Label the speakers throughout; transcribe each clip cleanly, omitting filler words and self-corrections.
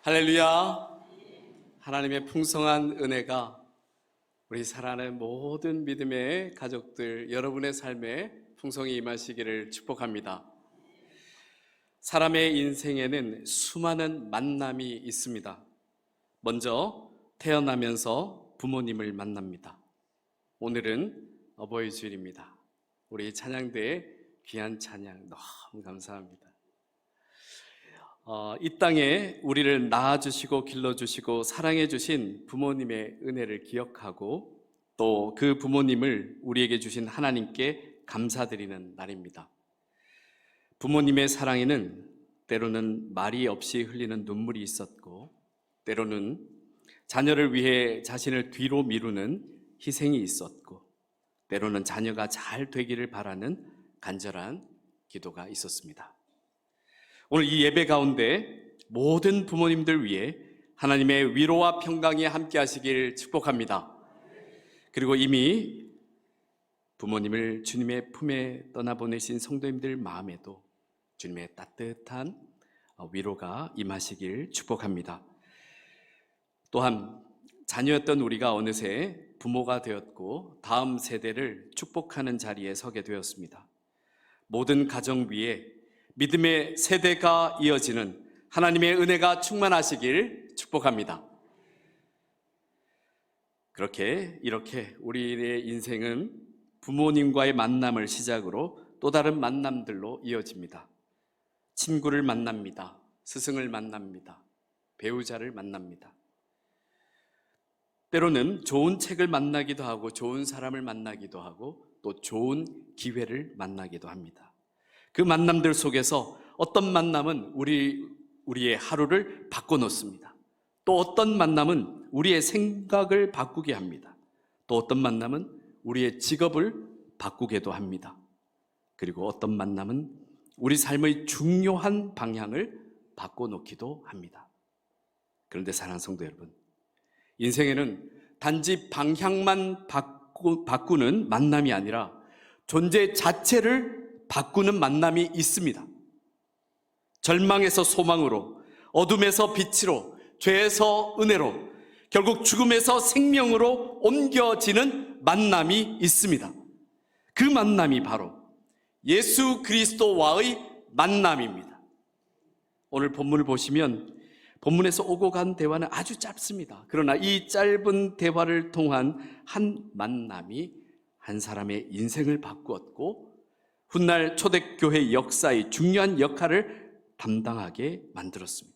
Speaker 1: 할렐루야. 하나님의 풍성한 은혜가 우리 사랑하는 모든 믿음의 가족들 여러분의 삶에 풍성히 임하시기를 축복합니다. 사람의 인생에는 수많은 만남이 있습니다. 먼저 태어나면서 부모님을 만납니다. 오늘은 어버이 주일입니다. 우리 찬양대의 귀한 찬양 너무 감사합니다. 이 땅에 우리를 낳아주시고 길러주시고 사랑해주신 부모님의 은혜를 기억하고 또 그 부모님을 우리에게 주신 하나님께 감사드리는 날입니다. 부모님의 사랑에는 때로는 말이 없이 흘리는 눈물이 있었고 때로는 자녀를 위해 자신을 뒤로 미루는 희생이 있었고 때로는 자녀가 잘 되기를 바라는 간절한 기도가 있었습니다. 오늘 이 예배 가운데 모든 부모님들 위해 하나님의 위로와 평강이 함께 하시길 축복합니다. 그리고 이미 부모님을 주님의 품에 떠나보내신 성도님들 마음에도 주님의 따뜻한 위로가 임하시길 축복합니다. 또한 자녀였던 우리가 어느새 부모가 되었고 다음 세대를 축복하는 자리에 서게 되었습니다. 모든 가정 위에 믿음의 세대가 이어지는 하나님의 은혜가 충만하시길 축복합니다. 이렇게 우리의 인생은 부모님과의 만남을 시작으로 또 다른 만남들로 이어집니다. 친구를 만납니다. 스승을 만납니다. 배우자를 만납니다. 때로는 좋은 책을 만나기도 하고 좋은 사람을 만나기도 하고 또 좋은 기회를 만나기도 합니다. 그 만남들 속에서 어떤 만남은 우리의 하루를 바꿔놓습니다. 또 어떤 만남은 우리의 생각을 바꾸게 합니다. 또 어떤 만남은 우리의 직업을 바꾸게도 합니다. 그리고 어떤 만남은 우리 삶의 중요한 방향을 바꿔놓기도 합니다. 그런데 사랑하는 성도 여러분, 인생에는 단지 방향만 바꾸는 만남이 아니라 존재 자체를 바꾸는 만남이 있습니다. 절망에서 소망으로, 어둠에서 빛으로, 죄에서 은혜로, 결국 죽음에서 생명으로 옮겨지는 만남이 있습니다. 그 만남이 바로 예수 그리스도와의 만남입니다. 오늘 본문을 보시면 본문에서 오고 간 대화는 아주 짧습니다. 그러나 이 짧은 대화를 통한 한 만남이 한 사람의 인생을 바꾸었고 훗날 초대교회 역사의 중요한 역할을 담당하게 만들었습니다.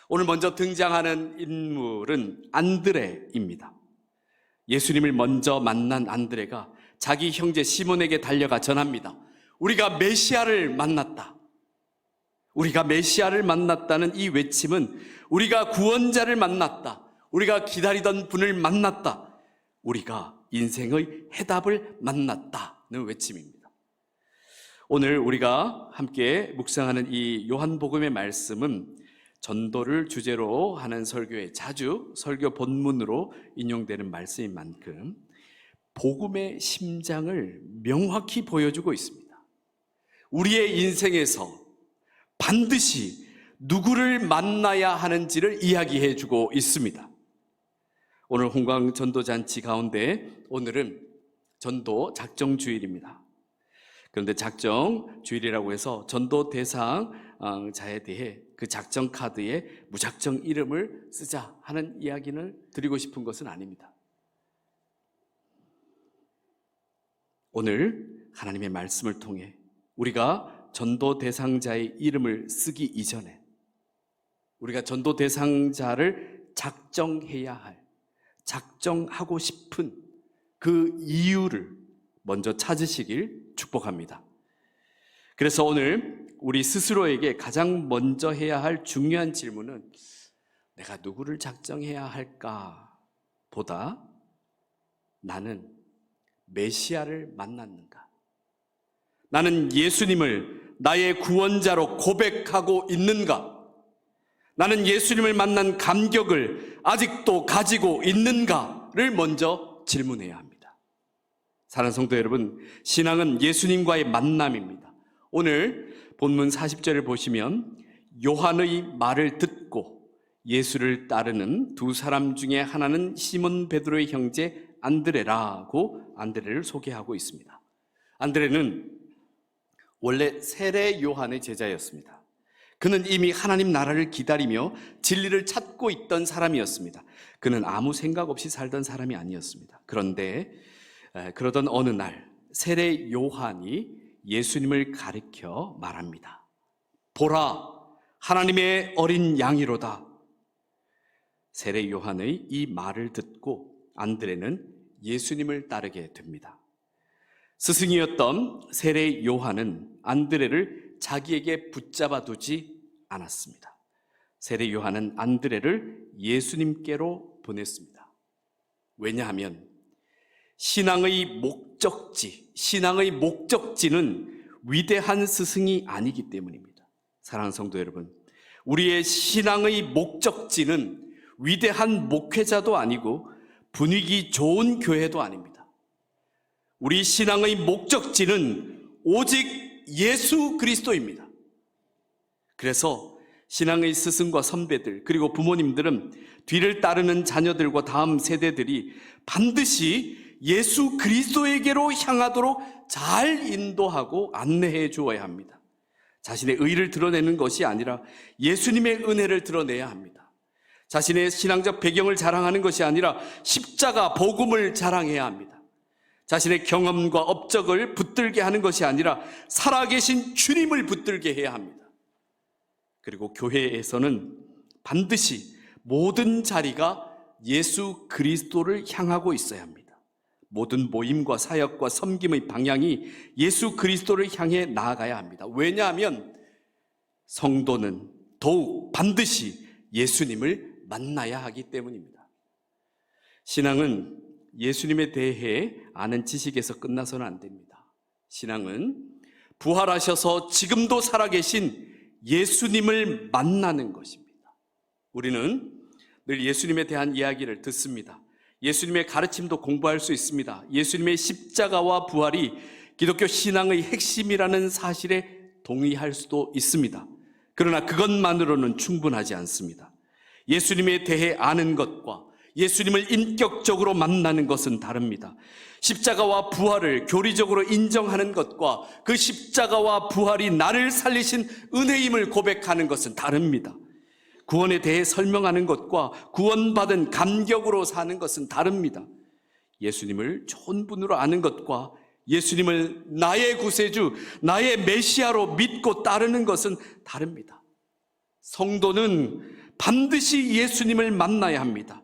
Speaker 1: 오늘 먼저 등장하는 인물은 안드레입니다. 예수님을 먼저 만난 안드레가 자기 형제 시몬에게 달려가 전합니다. 우리가 메시아를 만났다. 우리가 메시아를 만났다는 이 외침은 우리가 구원자를 만났다. 우리가 기다리던 분을 만났다. 우리가 인생의 해답을 만났다는 외침입니다. 오늘 우리가 함께 묵상하는 이 요한복음의 말씀은 전도를 주제로 하는 설교에 자주 설교 본문으로 인용되는 말씀인 만큼 복음의 심장을 명확히 보여주고 있습니다. 우리의 인생에서 반드시 누구를 만나야 하는지를 이야기해 주고 있습니다. 오늘 홍광 전도잔치 가운데 오늘은 전도 작정주일입니다. 그런데 작정주일이라고 해서 전도 대상자에 대해 그 작정 카드에 무작정 이름을 쓰자 하는 이야기를 드리고 싶은 것은 아닙니다. 오늘 하나님의 말씀을 통해 우리가 전도 대상자의 이름을 쓰기 이전에 우리가 전도 대상자를 작정해야 할, 작정하고 싶은 그 이유를 먼저 찾으시길 축복합니다. 그래서 오늘 우리 스스로에게 가장 먼저 해야 할 중요한 질문은 내가 누구를 작정해야 할까 보다 나는 메시아를 만났는가? 나는 예수님을 나의 구원자로 고백하고 있는가? 나는 예수님을 만난 감격을 아직도 가지고 있는가를 먼저 질문해야 합니다. 사랑하는 성도 여러분, 신앙은 예수님과의 만남입니다. 오늘 본문 40절을 보시면 요한의 말을 듣고 예수를 따르는 두 사람 중에 하나는 시몬 베드로의 형제 안드레라고 안드레를 소개하고 있습니다. 안드레는 원래 세례 요한의 제자였습니다. 그는 이미 하나님 나라를 기다리며 진리를 찾고 있던 사람이었습니다. 그는 아무 생각 없이 살던 사람이 아니었습니다. 그런데 그러던 어느 날 세례 요한이 예수님을 가리켜 말합니다. 보라, 하나님의 어린 양이로다. 세례 요한의 이 말을 듣고 안드레는 예수님을 따르게 됩니다. 스승이었던 세례 요한은 안드레를 자기에게 붙잡아 두지 않았습니다. 세례 요한은 안드레를 예수님께로 보냈습니다. 왜냐하면 신앙의 목적지는 위대한 스승이 아니기 때문입니다. 사랑하는 성도 여러분, 우리의 신앙의 목적지는 위대한 목회자도 아니고 분위기 좋은 교회도 아닙니다. 우리 신앙의 목적지는 오직 예수 그리스도입니다. 그래서 신앙의 스승과 선배들 그리고 부모님들은 뒤를 따르는 자녀들과 다음 세대들이 반드시 예수 그리스도에게로 향하도록 잘 인도하고 안내해 주어야 합니다. 자신의 의를 드러내는 것이 아니라 예수님의 은혜를 드러내야 합니다. 자신의 신앙적 배경을 자랑하는 것이 아니라 십자가 복음을 자랑해야 합니다. 자신의 경험과 업적을 붙들게 하는 것이 아니라 살아계신 주님을 붙들게 해야 합니다. 그리고 교회에서는 반드시 모든 자리가 예수 그리스도를 향하고 있어야 합니다. 모든 모임과 사역과 섬김의 방향이 예수 그리스도를 향해 나아가야 합니다. 왜냐하면 성도는 더욱 반드시 예수님을 만나야 하기 때문입니다. 신앙은 예수님에 대해 아는 지식에서 끝나서는 안 됩니다. 신앙은 부활하셔서 지금도 살아계신 예수님을 만나는 것입니다. 우리는 늘 예수님에 대한 이야기를 듣습니다. 예수님의 가르침도 공부할 수 있습니다. 예수님의 십자가와 부활이 기독교 신앙의 핵심이라는 사실에 동의할 수도 있습니다. 그러나 그것만으로는 충분하지 않습니다. 예수님에 대해 아는 것과 예수님을 인격적으로 만나는 것은 다릅니다. 십자가와 부활을 교리적으로 인정하는 것과 그 십자가와 부활이 나를 살리신 은혜임을 고백하는 것은 다릅니다. 구원에 대해 설명하는 것과 구원받은 감격으로 사는 것은 다릅니다. 예수님을 좋은 분으로 아는 것과 예수님을 나의 구세주, 나의 메시아로 믿고 따르는 것은 다릅니다. 성도는 반드시 예수님을 만나야 합니다.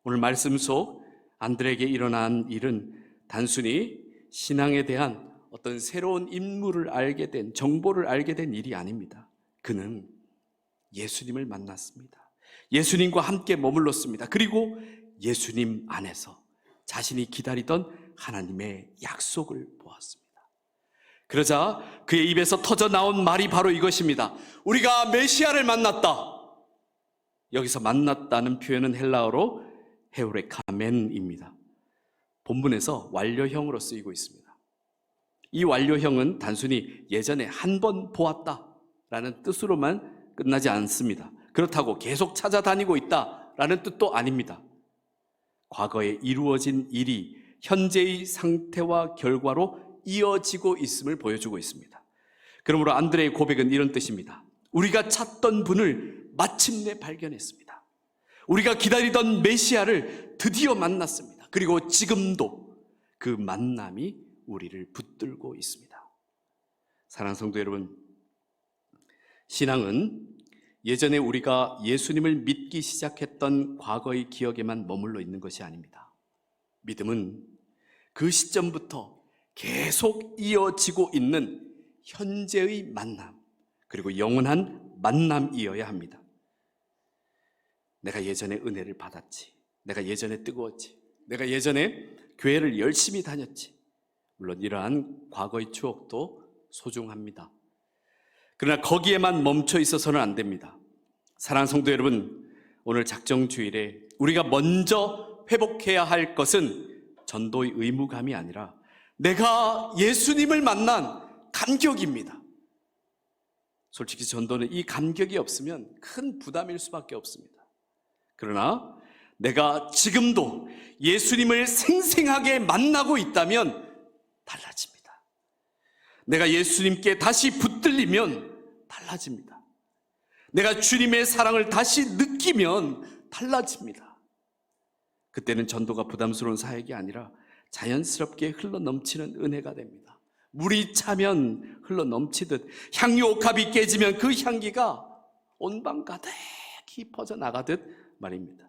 Speaker 1: 오늘 말씀 속 안드레에게 일어난 일은 단순히 신앙에 대한 어떤 새로운 인물을 알게 된, 정보를 알게 된 일이 아닙니다. 그는 예수님을 만났습니다. 예수님과 함께 머물렀습니다. 그리고 예수님 안에서 자신이 기다리던 하나님의 약속을 보았습니다. 그러자 그의 입에서 터져 나온 말이 바로 이것입니다. 우리가 메시아를 만났다. 여기서 만났다는 표현은 헬라어로 헤우레카멘입니다. 본문에서 완료형으로 쓰이고 있습니다. 이 완료형은 단순히 예전에 한 번 보았다라는 뜻으로만 끝나지 않습니다. 그렇다고 계속 찾아다니고 있다라는 뜻도 아닙니다. 과거에 이루어진 일이 현재의 상태와 결과로 이어지고 있음을 보여주고 있습니다. 그러므로 안드레의 고백은 이런 뜻입니다. 우리가 찾던 분을 마침내 발견했습니다. 우리가 기다리던 메시아를 드디어 만났습니다. 그리고 지금도 그 만남이 우리를 붙들고 있습니다. 사랑하는 성도 여러분, 신앙은 예전에 우리가 예수님을 믿기 시작했던 과거의 기억에만 머물러 있는 것이 아닙니다. 믿음은 그 시점부터 계속 이어지고 있는 현재의 만남, 그리고 영원한 만남이어야 합니다. 내가 예전에 은혜를 받았지. 내가 예전에 뜨거웠지. 내가 예전에 교회를 열심히 다녔지. 물론 이러한 과거의 추억도 소중합니다. 그러나 거기에만 멈춰 있어서는 안 됩니다. 사랑하는 성도 여러분, 오늘 작정주일에 우리가 먼저 회복해야 할 것은 전도의 의무감이 아니라 내가 예수님을 만난 감격입니다. 솔직히 전도는 이 감격이 없으면 큰 부담일 수밖에 없습니다. 그러나 내가 지금도 예수님을 생생하게 만나고 있다면 달라집니다. 내가 예수님께 다시 붙들리면 달라집니다. 내가 주님의 사랑을 다시 느끼면 달라집니다. 그때는 전도가 부담스러운 사역이 아니라 자연스럽게 흘러넘치는 은혜가 됩니다. 물이 차면 흘러넘치듯 향유 옥합이 깨지면 그 향기가 온 방 가득히 퍼져나가듯 말입니다.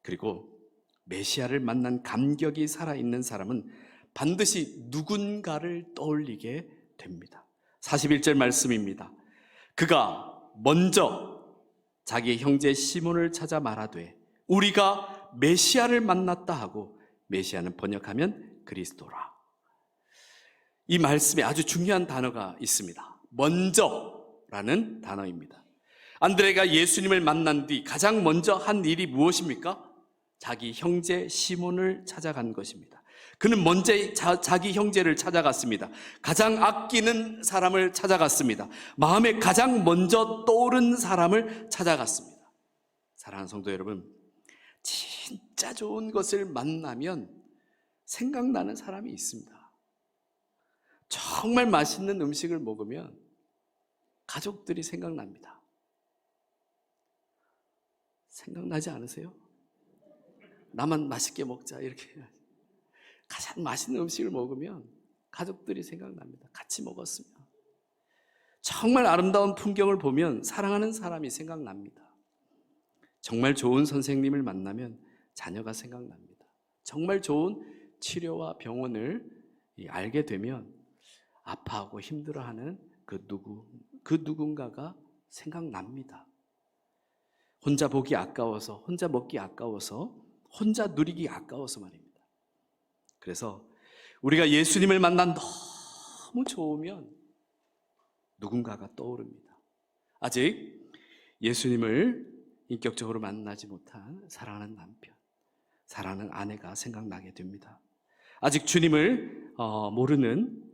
Speaker 1: 그리고 메시아를 만난 감격이 살아있는 사람은 반드시 누군가를 떠올리게 됩니다. 41절 말씀입니다. 그가 먼저 자기 형제 시몬을 찾아 말하되 우리가 메시아를 만났다 하고, 메시아는 번역하면 그리스도라. 이 말씀에 아주 중요한 단어가 있습니다. 먼저라는 단어입니다. 안드레가 예수님을 만난 뒤 가장 먼저 한 일이 무엇입니까? 자기 형제 시몬을 찾아간 것입니다. 그는 먼저 자기 형제를 찾아갔습니다. 가장 아끼는 사람을 찾아갔습니다. 마음에 가장 먼저 떠오른 사람을 찾아갔습니다. 사랑하는 성도 여러분, 진짜 좋은 것을 만나면 생각나는 사람이 있습니다. 정말 맛있는 음식을 먹으면 가족들이 생각납니다. 생각나지 않으세요? 나만 맛있게 먹자 이렇게. 가장 맛있는 음식을 먹으면 가족들이 생각납니다. 같이 먹었으면. 정말 아름다운 풍경을 보면 사랑하는 사람이 생각납니다. 정말 좋은 선생님을 만나면 자녀가 생각납니다. 정말 좋은 치료와 병원을 알게 되면 아파하고 힘들어하는 그 누군가가 생각납니다. 혼자 보기 아까워서, 혼자 먹기 아까워서, 혼자 누리기 아까워서 말입니다. 그래서 우리가 예수님을 만난 너무 좋으면 누군가가 떠오릅니다. 아직 예수님을 인격적으로 만나지 못한 사랑하는 남편, 사랑하는 아내가 생각나게 됩니다. 아직 주님을 모르는,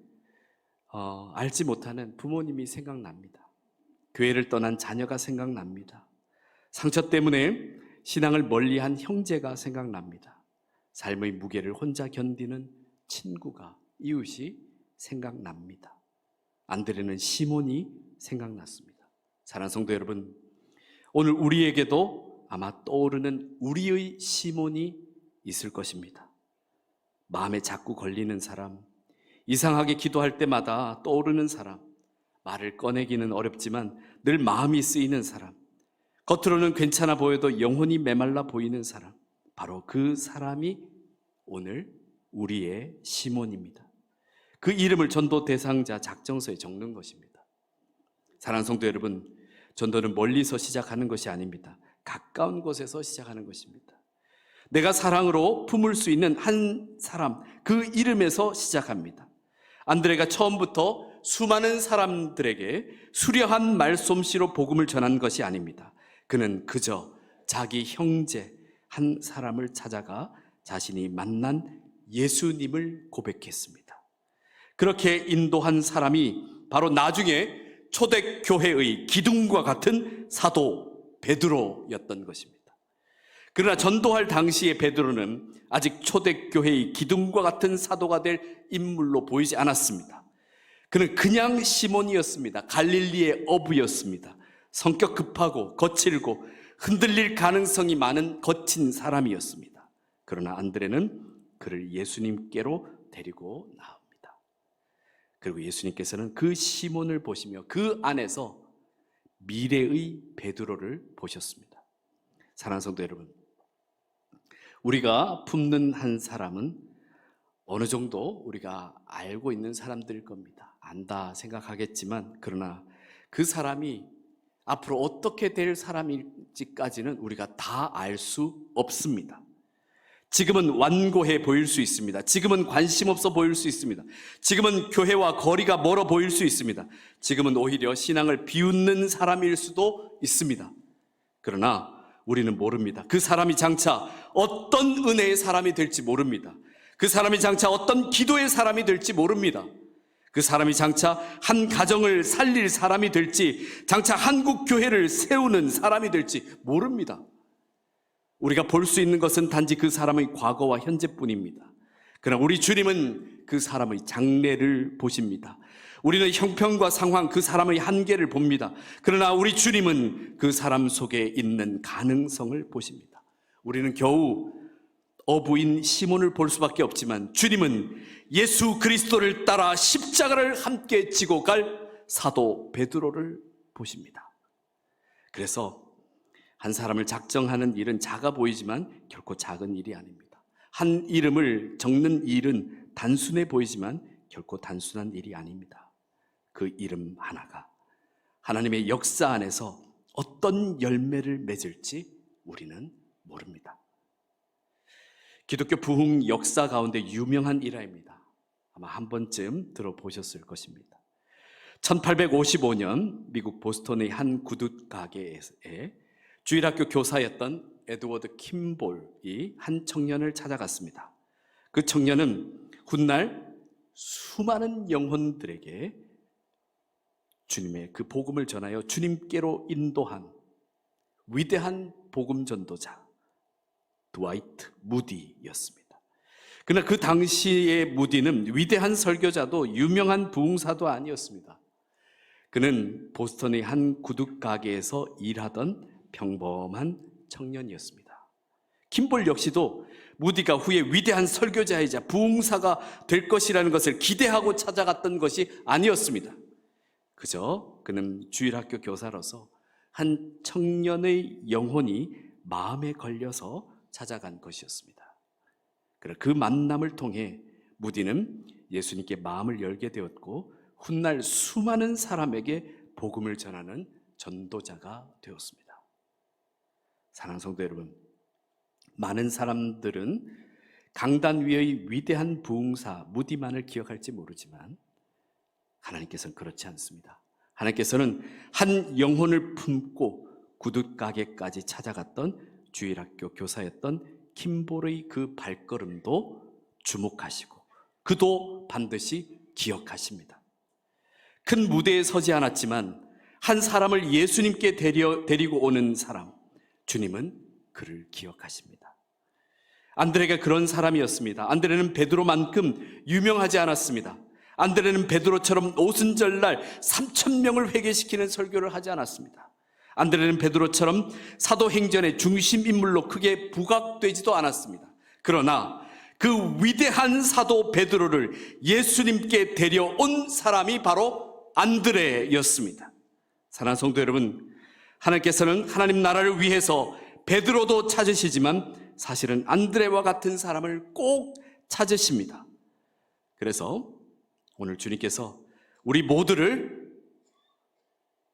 Speaker 1: 알지 못하는 부모님이 생각납니다. 교회를 떠난 자녀가 생각납니다. 상처 때문에 신앙을 멀리한 형제가 생각납니다. 삶의 무게를 혼자 견디는 친구가, 이웃이 생각납니다. 안드레는 시몬이 생각났습니다. 사랑하는 성도 여러분, 오늘 우리에게도 아마 떠오르는 우리의 시몬이 있을 것입니다. 마음에 자꾸 걸리는 사람, 이상하게 기도할 때마다 떠오르는 사람, 말을 꺼내기는 어렵지만 늘 마음이 쓰이는 사람, 겉으로는 괜찮아 보여도 영혼이 메말라 보이는 사람, 바로 그 사람이 오늘 우리의 시몬입니다. 그 이름을 전도 대상자 작정서에 적는 것입니다. 사랑하는 성도 여러분, 전도는 멀리서 시작하는 것이 아닙니다. 가까운 곳에서 시작하는 것입니다. 내가 사랑으로 품을 수 있는 한 사람, 그 이름에서 시작합니다. 안드레가 처음부터 수많은 사람들에게 수려한 말솜씨로 복음을 전한 것이 아닙니다. 그는 그저 자기 형제 한 사람을 찾아가 자신이 만난 예수님을 고백했습니다. 그렇게 인도한 사람이 바로 나중에 초대교회의 기둥과 같은 사도 베드로였던 것입니다. 그러나 전도할 당시의 베드로는 아직 초대교회의 기둥과 같은 사도가 될 인물로 보이지 않았습니다. 그는 그냥 시몬이었습니다. 갈릴리의 어부였습니다. 성격 급하고 거칠고 흔들릴 가능성이 많은 거친 사람이었습니다. 그러나 안드레는 그를 예수님께로 데리고 나옵니다. 그리고 예수님께서는 그 시몬을 보시며 그 안에서 미래의 베드로를 보셨습니다. 사랑하는 성도 여러분, 우리가 품는 한 사람은 어느 정도 우리가 알고 있는 사람들일 겁니다. 안다 생각하겠지만, 그러나 그 사람이 앞으로 어떻게 될 사람일지까지는 우리가 다 알 수 없습니다. 지금은 완고해 보일 수 있습니다. 지금은 관심 없어 보일 수 있습니다. 지금은 교회와 거리가 멀어 보일 수 있습니다. 지금은 오히려 신앙을 비웃는 사람일 수도 있습니다. 그러나 우리는 모릅니다. 그 사람이 장차 어떤 은혜의 사람이 될지 모릅니다. 그 사람이 장차 어떤 기도의 사람이 될지 모릅니다. 그 사람이 장차 한 가정을 살릴 사람이 될지, 장차 한국 교회를 세우는 사람이 될지 모릅니다. 우리가 볼 수 있는 것은 단지 그 사람의 과거와 현재뿐입니다. 그러나 우리 주님은 그 사람의 장래를 보십니다. 우리는 형편과 상황, 그 사람의 한계를 봅니다. 그러나 우리 주님은 그 사람 속에 있는 가능성을 보십니다. 우리는 겨우 어부인 시몬을 볼 수밖에 없지만 주님은 예수 그리스도를 따라 십자가를 함께 지고 갈 사도 베드로를 보십니다. 그래서 한 사람을 작정하는 일은 작아 보이지만 결코 작은 일이 아닙니다. 한 이름을 적는 일은 단순해 보이지만 결코 단순한 일이 아닙니다. 그 이름 하나가 하나님의 역사 안에서 어떤 열매를 맺을지 우리는 모릅니다. 기독교 부흥 역사 가운데 유명한 일화입니다. 아마 한 번쯤 들어보셨을 것입니다. 1855년 미국 보스턴의 한 구두 가게에 주일학교 교사였던 에드워드 킴볼이 한 청년을 찾아갔습니다. 그 청년은 훗날 수많은 영혼들에게 주님의 그 복음을 전하여 주님께로 인도한 위대한 복음 전도자 드와이트 무디였습니다. 그러나 그 당시의 무디는 위대한 설교자도 유명한 부흥사도 아니었습니다. 그는 보스턴의 한 구두 가게에서 일하던 평범한 청년이었습니다. 킴볼 역시도 무디가 후에 위대한 설교자이자 부흥사가 될 것이라는 것을 기대하고 찾아갔던 것이 아니었습니다. 그저 그는 주일학교 교사로서 한 청년의 영혼이 마음에 걸려서 찾아간 것이었습니다. 그러나 그 만남을 통해 무디는 예수님께 마음을 열게 되었고 훗날 수많은 사람에게 복음을 전하는 전도자가 되었습니다. 사랑하는 성도 여러분, 많은 사람들은 강단 위의 위대한 부흥사 무디만을 기억할지 모르지만 하나님께서는 그렇지 않습니다. 하나님께서는 한 영혼을 품고 구둣가게까지 찾아갔던 주일학교 교사였던 킴볼의 그 발걸음도 주목하시고 그도 반드시 기억하십니다. 큰 무대에 서지 않았지만 한 사람을 예수님께 데리고 오는 사람, 주님은 그를 기억하십니다. 안드레가 그런 사람이었습니다. 안드레는 베드로만큼 유명하지 않았습니다. 안드레는 베드로처럼 오순절날 3,000명을 회개시키는 설교를 하지 않았습니다. 안드레는 베드로처럼 사도행전의 중심 인물로 크게 부각되지도 않았습니다. 그러나 그 위대한 사도 베드로를 예수님께 데려온 사람이 바로 안드레였습니다. 사랑하는 성도 여러분, 하나님께서는 하나님 나라를 위해서 베드로도 찾으시지만 사실은 안드레와 같은 사람을 꼭 찾으십니다. 그래서 오늘 주님께서 우리 모두를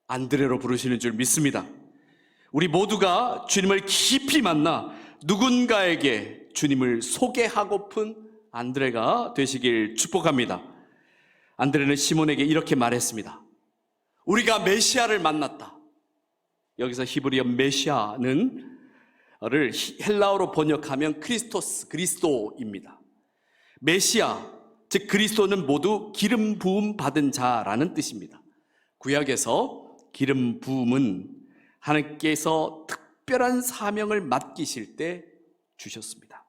Speaker 1: 안드레로 부르시는 줄 믿습니다. 우리 모두가 주님을 깊이 만나 누군가에게 주님을 소개하고픈 안드레가 되시길 축복합니다. 안드레는 시몬에게 이렇게 말했습니다. 우리가 메시아를 만났다. 여기서 히브리어 메시아는 를 헬라어로 번역하면 크리스토스, 그리스도입니다. 메시아, 즉 그리스도는 모두 기름 부음 받은 자라는 뜻입니다. 구약에서 기름 부음은 하나님께서 특별한 사명을 맡기실 때 주셨습니다.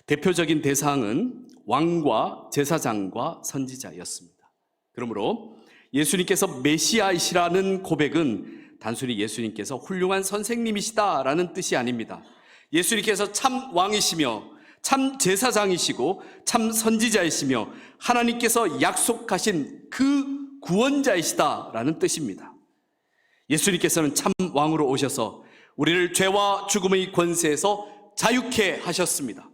Speaker 1: 대표적인 대상은 왕과 제사장과 선지자였습니다. 그러므로 예수님께서 메시아이시라는 고백은 단순히 예수님께서 훌륭한 선생님이시다라는 뜻이 아닙니다. 예수님께서 참 왕이시며 참 제사장이시고 참 선지자이시며 하나님께서 약속하신 그 구원자이시다라는 뜻입니다. 예수님께서는 참 왕으로 오셔서 우리를 죄와 죽음의 권세에서 자유케 하셨습니다.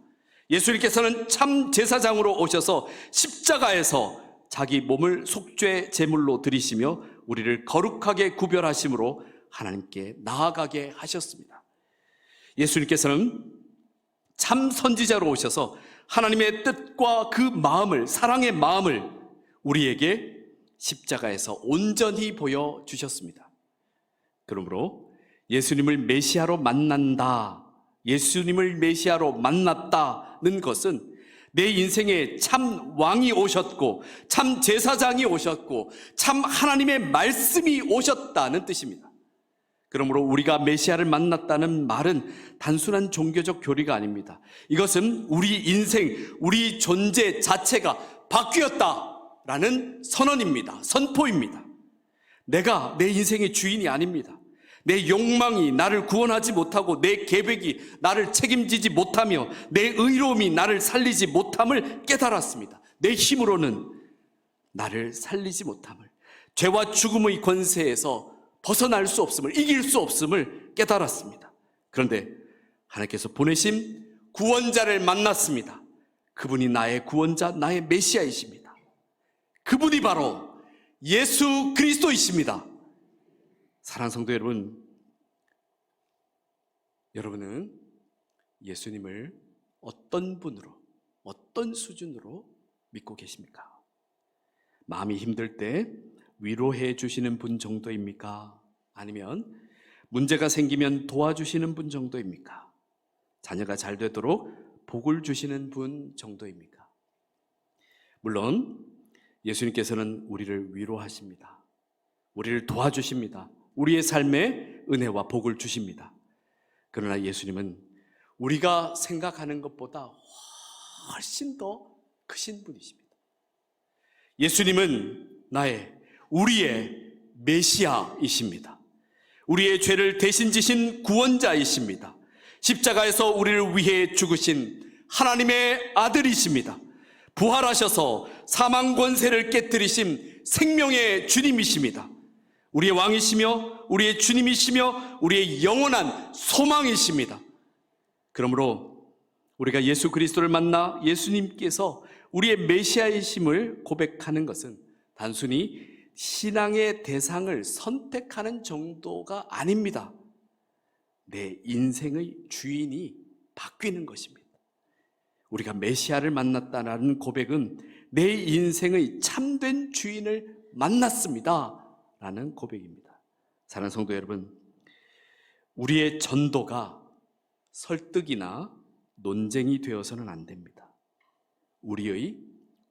Speaker 1: 예수님께서는 참 제사장으로 오셔서 십자가에서 자기 몸을 속죄 제물로 드리시며 우리를 거룩하게 구별하심으로 하나님께 나아가게 하셨습니다. 예수님께서는 참 선지자로 오셔서 하나님의 뜻과 그 마음을, 사랑의 마음을 우리에게 십자가에서 온전히 보여주셨습니다. 그러므로 예수님을 메시아로 만난다, 예수님을 메시아로 만났다는 것은 내 인생에 참 왕이 오셨고 참 제사장이 오셨고 참 하나님의 말씀이 오셨다는 뜻입니다. 그러므로 우리가 메시아를 만났다는 말은 단순한 종교적 교리가 아닙니다. 이것은 우리 인생, 우리 존재 자체가 바뀌었다라는 선언입니다. 선포입니다. 내가 내 인생의 주인이 아닙니다. 내 욕망이 나를 구원하지 못하고 내 계획이 나를 책임지지 못하며 내 의로움이 나를 살리지 못함을 깨달았습니다. 내 힘으로는 나를 살리지 못함을, 죄와 죽음의 권세에서 벗어날 수 없음을, 이길 수 없음을 깨달았습니다. 그런데 하나님께서 보내신 구원자를 만났습니다. 그분이 나의 구원자, 나의 메시아이십니다. 그분이 바로 예수 그리스도이십니다. 사랑하는 성도 여러분, 여러분은 예수님을 어떤 분으로, 어떤 수준으로 믿고 계십니까? 마음이 힘들 때 위로해 주시는 분 정도입니까? 아니면 문제가 생기면 도와주시는 분 정도입니까? 자녀가 잘 되도록 복을 주시는 분 정도입니까? 물론 예수님께서는 우리를 위로하십니다. 우리를 도와주십니다. 우리의 삶에 은혜와 복을 주십니다. 그러나 예수님은 우리가 생각하는 것보다 훨씬 더 크신 분이십니다. 예수님은 우리의 메시아이십니다. 우리의 죄를 대신 지신 구원자이십니다. 십자가에서 우리를 위해 죽으신 하나님의 아들이십니다. 부활하셔서 사망 권세를 깨뜨리신 생명의 주님이십니다. 우리의 왕이시며 우리의 주님이시며 우리의 영원한 소망이십니다. 그러므로 우리가 예수 그리스도를 만나 예수님께서 우리의 메시아이심을 고백하는 것은 단순히 신앙의 대상을 선택하는 정도가 아닙니다. 내 인생의 주인이 바뀌는 것입니다. 우리가 메시아를 만났다는 고백은 내 인생의 참된 주인을 만났습니다 라는 고백입니다. 사랑하는 성도 여러분, 우리의 전도가 설득이나 논쟁이 되어서는 안 됩니다. 우리의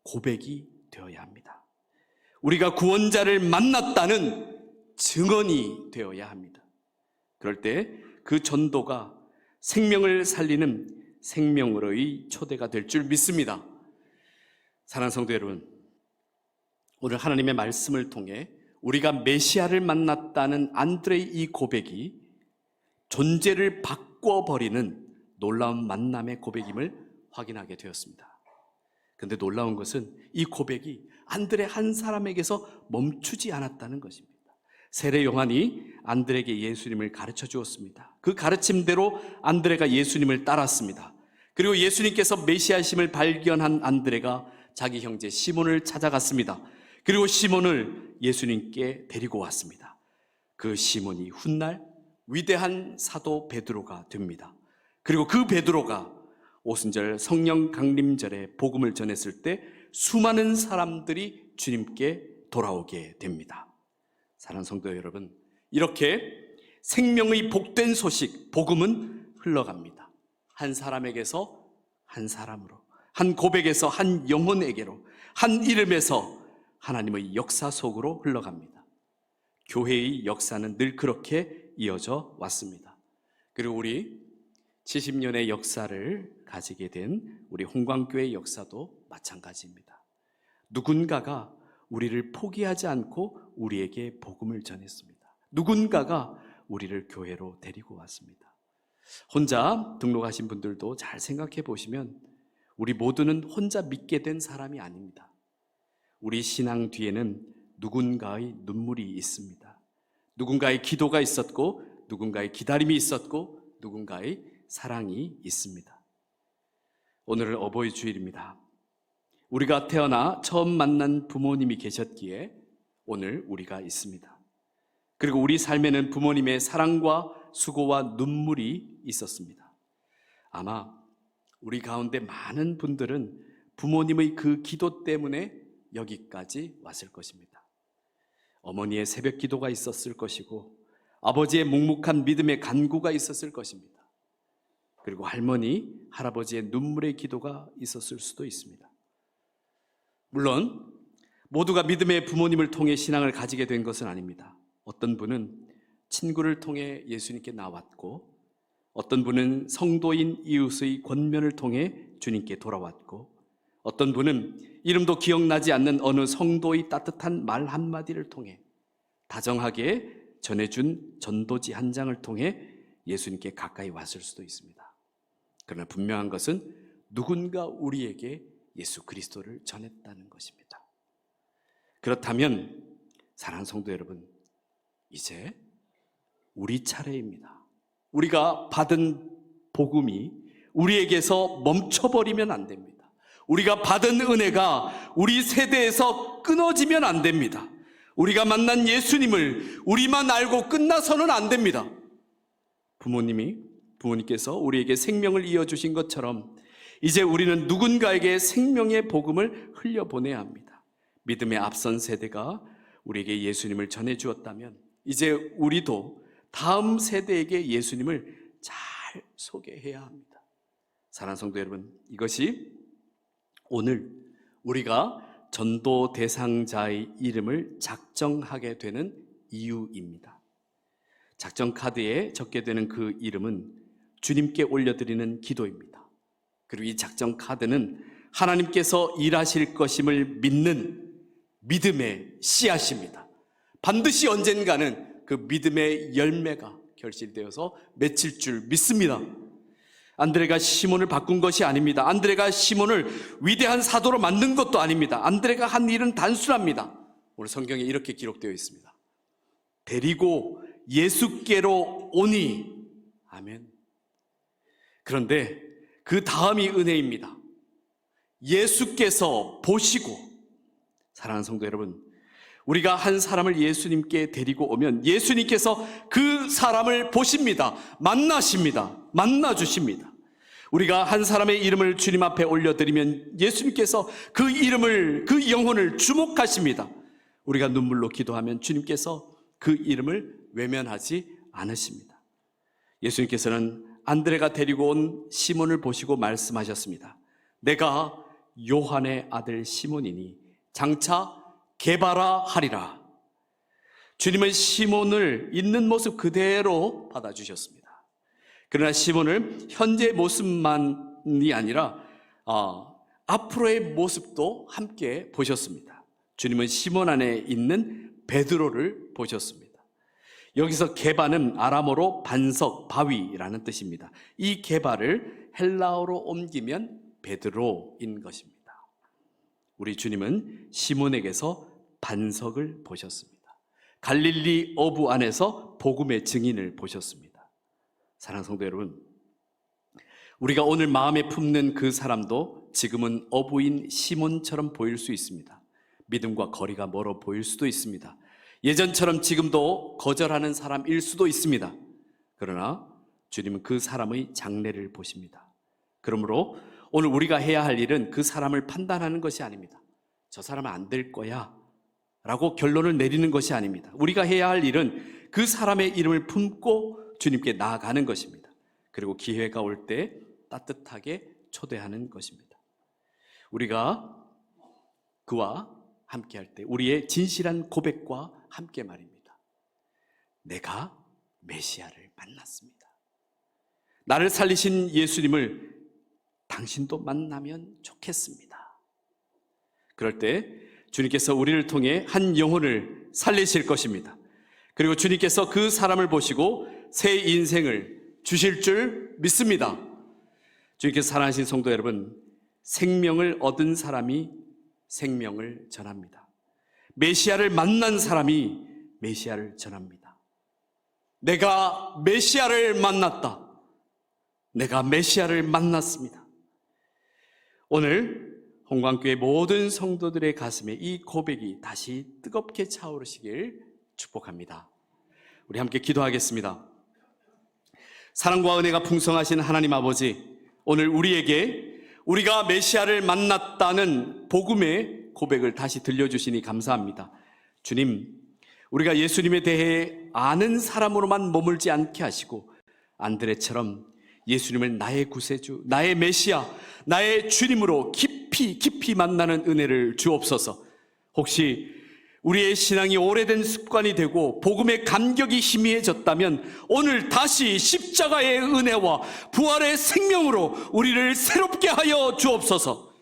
Speaker 1: 고백이 되어야 합니다. 우리가 구원자를 만났다는 증언이 되어야 합니다. 그럴 때 그 전도가 생명을 살리는 생명으로의 초대가 될 줄 믿습니다. 사랑하는 성도 여러분, 오늘 하나님의 말씀을 통해 우리가 메시아를 만났다는 안드레의 이 고백이 존재를 바꿔버리는 놀라운 만남의 고백임을 확인하게 되었습니다. 그런데 놀라운 것은 이 고백이 안드레 한 사람에게서 멈추지 않았다는 것입니다. 세례 요한이 안드레에게 예수님을 가르쳐 주었습니다. 그 가르침대로 안드레가 예수님을 따랐습니다. 그리고 예수님께서 메시아심을 발견한 안드레가 자기 형제 시몬을 찾아갔습니다. 그리고 시몬을 예수님께 데리고 왔습니다. 그 시몬이 훗날 위대한 사도 베드로가 됩니다. 그리고 그 베드로가 오순절 성령 강림절에 복음을 전했을 때 수많은 사람들이 주님께 돌아오게 됩니다. 사랑하는 성도 여러분, 이렇게 생명의 복된 소식, 복음은 흘러갑니다. 한 사람에게서 한 사람으로, 한 고백에서 한 영혼에게로, 한 이름에서 하나님의 역사 속으로 흘러갑니다. 교회의 역사는 늘 그렇게 이어져 왔습니다. 그리고 우리 70년의 역사를 가지게 된 우리 홍광교회의 역사도 마찬가지입니다. 누군가가 우리를 포기하지 않고 우리에게 복음을 전했습니다. 누군가가 우리를 교회로 데리고 왔습니다. 혼자 등록하신 분들도 잘 생각해 보시면 우리 모두는 혼자 믿게 된 사람이 아닙니다. 우리 신앙 뒤에는 누군가의 눈물이 있습니다. 누군가의 기도가 있었고, 누군가의 기다림이 있었고, 누군가의 사랑이 있습니다. 오늘은 어버이 주일입니다. 우리가 태어나 처음 만난 부모님이 계셨기에 오늘 우리가 있습니다. 그리고 우리 삶에는 부모님의 사랑과 수고와 눈물이 있었습니다. 아마 우리 가운데 많은 분들은 부모님의 그 기도 때문에 여기까지 왔을 것입니다. 어머니의 새벽 기도가 있었을 것이고, 아버지의 묵묵한 믿음의 간구가 있었을 것입니다. 그리고 할머니, 할아버지의 눈물의 기도가 있었을 수도 있습니다. 물론 모두가 믿음의 부모님을 통해 신앙을 가지게 된 것은 아닙니다. 어떤 분은 친구를 통해 예수님께 나왔고, 어떤 분은 성도인 이웃의 권면을 통해 주님께 돌아왔고, 어떤 분은 이름도 기억나지 않는 어느 성도의 따뜻한 말 한마디를 통해, 다정하게 전해준 전도지 한 장을 통해 예수님께 가까이 왔을 수도 있습니다. 그러나 분명한 것은 누군가 우리에게 예수 그리스도를 전했다는 것입니다. 그렇다면 사랑하는 성도 여러분, 이제 우리 차례입니다. 우리가 받은 복음이 우리에게서 멈춰버리면 안 됩니다. 우리가 받은 은혜가 우리 세대에서 끊어지면 안 됩니다. 우리가 만난 예수님을 우리만 알고 끝나서는 안 됩니다. 부모님께서 우리에게 생명을 이어주신 것처럼 이제 우리는 누군가에게 생명의 복음을 흘려보내야 합니다. 믿음의 앞선 세대가 우리에게 예수님을 전해주었다면 이제 우리도 다음 세대에게 예수님을 잘 소개해야 합니다. 사랑하는 성도 여러분, 이것이 오늘 우리가 전도 대상자의 이름을 작정하게 되는 이유입니다. 작정 카드에 적게 되는 그 이름은 주님께 올려드리는 기도입니다. 그리고 이 작정 카드는 하나님께서 일하실 것임을 믿는 믿음의 씨앗입니다. 반드시 언젠가는 그 믿음의 열매가 결실되어서 맺힐 줄 믿습니다. 안드레가 시몬을 바꾼 것이 아닙니다. 안드레가 시몬을 위대한 사도로 만든 것도 아닙니다. 안드레가 한 일은 단순합니다. 오늘 성경에 이렇게 기록되어 있습니다. 데리고 예수께로 오니. 아멘. 그런데 그 다음이 은혜입니다. 예수께서 보시고. 사랑하는 성도 여러분, 우리가 한 사람을 예수님께 데리고 오면 예수님께서 그 사람을 보십니다. 만나주십니다. 우리가 한 사람의 이름을 주님 앞에 올려드리면 예수님께서 그 이름을, 그 영혼을 주목하십니다. 우리가 눈물로 기도하면 주님께서 그 이름을 외면하지 않으십니다. 예수님께서는 안드레가 데리고 온 시몬을 보시고 말씀하셨습니다. 내가 요한의 아들 시몬이니 장차 게바라 하리라. 주님은 시몬을 있는 모습 그대로 받아주셨습니다. 그러나 시몬을 현재 모습만이 아니라 앞으로의 모습도 함께 보셨습니다. 주님은 시몬 안에 있는 베드로를 보셨습니다. 여기서 게바는 아람어로 반석, 바위라는 뜻입니다. 이 게바를 헬라어로 옮기면 베드로인 것입니다. 우리 주님은 시몬에게서 반석을 보셨습니다. 갈릴리 어부 안에서 복음의 증인을 보셨습니다. 사랑하는 성도 여러분, 우리가 오늘 마음에 품는 그 사람도 지금은 어부인 시몬처럼 보일 수 있습니다. 믿음과 거리가 멀어 보일 수도 있습니다. 예전처럼 지금도 거절하는 사람일 수도 있습니다. 그러나 주님은 그 사람의 장래를 보십니다. 그러므로 오늘 우리가 해야 할 일은 그 사람을 판단하는 것이 아닙니다. 저 사람은 안 될 거야 라고 결론을 내리는 것이 아닙니다. 우리가 해야 할 일은 그 사람의 이름을 품고 주님께 나아가는 것입니다. 그리고 기회가 올 때 따뜻하게 초대하는 것입니다. 우리가 그와 함께 할 때 우리의 진실한 고백과 함께 말입니다. 내가 메시아를 만났습니다. 나를 살리신 예수님을 당신도 만나면 좋겠습니다. 그럴 때 주님께서 우리를 통해 한 영혼을 살리실 것입니다. 그리고 주님께서 그 사람을 보시고 새 인생을 주실 줄 믿습니다. 주님께서 사랑하신 성도 여러분, 생명을 얻은 사람이 생명을 전합니다. 메시아를 만난 사람이 메시아를 전합니다. 내가 메시아를 만났다. 내가 메시아를 만났습니다. 오늘 홍광교회 모든 성도들의 가슴에 이 고백이 다시 뜨겁게 차오르시길 축복합니다. 우리 함께 기도하겠습니다. 사랑과 은혜가 풍성하신 하나님 아버지, 오늘 우리에게 우리가 메시아를 만났다는 복음의 고백을 다시 들려주시니 감사합니다. 주님, 우리가 예수님에 대해 아는 사람으로만 머물지 않게 하시고 안드레처럼 예수님을 나의 구세주, 나의 메시아, 나의 주님으로 깊이 만나는 은혜를 주옵소서. 혹시 우리의 신앙이 오래된 습관이 되고 복음의 감격이 희미해졌다면 오늘 다시 십자가의 은혜와 부활의 생명으로 우리를 새롭게 하여 주옵소서.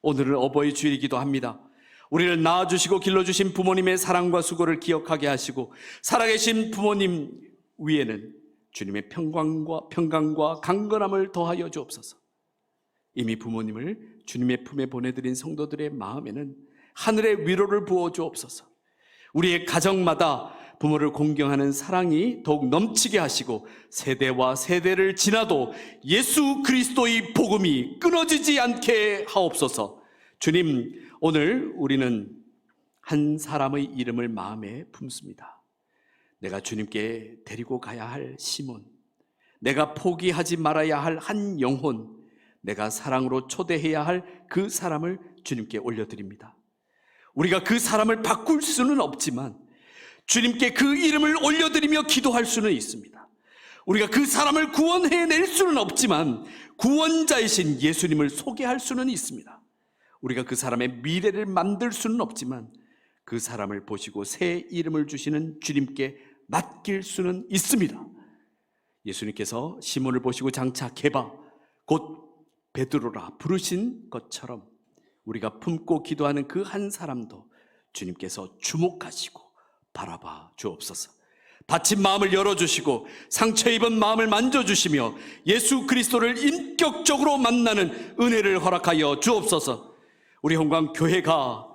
Speaker 1: 오늘은 어버이 주일이기도 합니다. 우리를 낳아주시고 길러주신 부모님의 사랑과 수고를 기억하게 하시고 살아계신 부모님 위에는 주님의 평강과 강건함을 더하여 주옵소서. 이미 부모님을 주님의 품에 보내드린 성도들의 마음에는 하늘의 위로를 부어 주옵소서. 우리의 가정마다 부모를 공경하는 사랑이 더욱 넘치게 하시고 세대와 세대를 지나도 예수 그리스도의 복음이 끊어지지 않게 하옵소서. 주님, 오늘 우리는 한 사람의 이름을 마음에 품습니다. 내가 주님께 데리고 가야 할 시몬, 내가 포기하지 말아야 할 한 영혼, 내가 사랑으로 초대해야 할 그 사람을 주님께 올려드립니다. 우리가 그 사람을 바꿀 수는 없지만 주님께 그 이름을 올려드리며 기도할 수는 있습니다. 우리가 그 사람을 구원해낼 수는 없지만 구원자이신 예수님을 소개할 수는 있습니다. 우리가 그 사람의 미래를 만들 수는 없지만 그 사람을 보시고 새 이름을 주시는 주님께 맡길 수는 있습니다. 예수님께서 시몬을 보시고 장차 게바 곧 베드로라 부르신 것처럼 우리가 품고 기도하는 그 한 사람도 주님께서 주목하시고 바라봐 주옵소서. 다친 마음을 열어주시고 상처 입은 마음을 만져주시며 예수 그리스도를 인격적으로 만나는 은혜를 허락하여 주옵소서. 우리 홍광교회가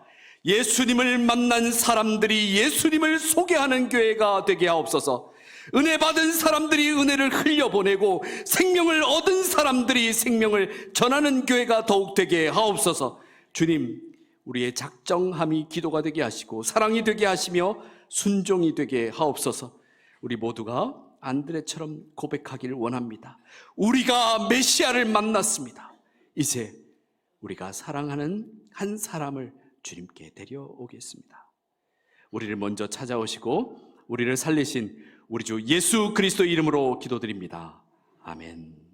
Speaker 1: 예수님을 만난 사람들이 예수님을 소개하는 교회가 되게 하옵소서. 은혜 받은 사람들이 은혜를 흘려보내고 생명을 얻은 사람들이 생명을 전하는 교회가 더욱 되게 하옵소서. 주님, 우리의 작정함이 기도가 되게 하시고 사랑이 되게 하시며 순종이 되게 하옵소서. 우리 모두가 안드레처럼 고백하기를 원합니다. 우리가 메시아를 만났습니다. 이제 우리가 사랑하는 한 사람을 주님께 데려오겠습니다. 우리를 먼저 찾아오시고 우리를 살리신 우리 주 예수 그리스도 이름으로 기도드립니다. 아멘.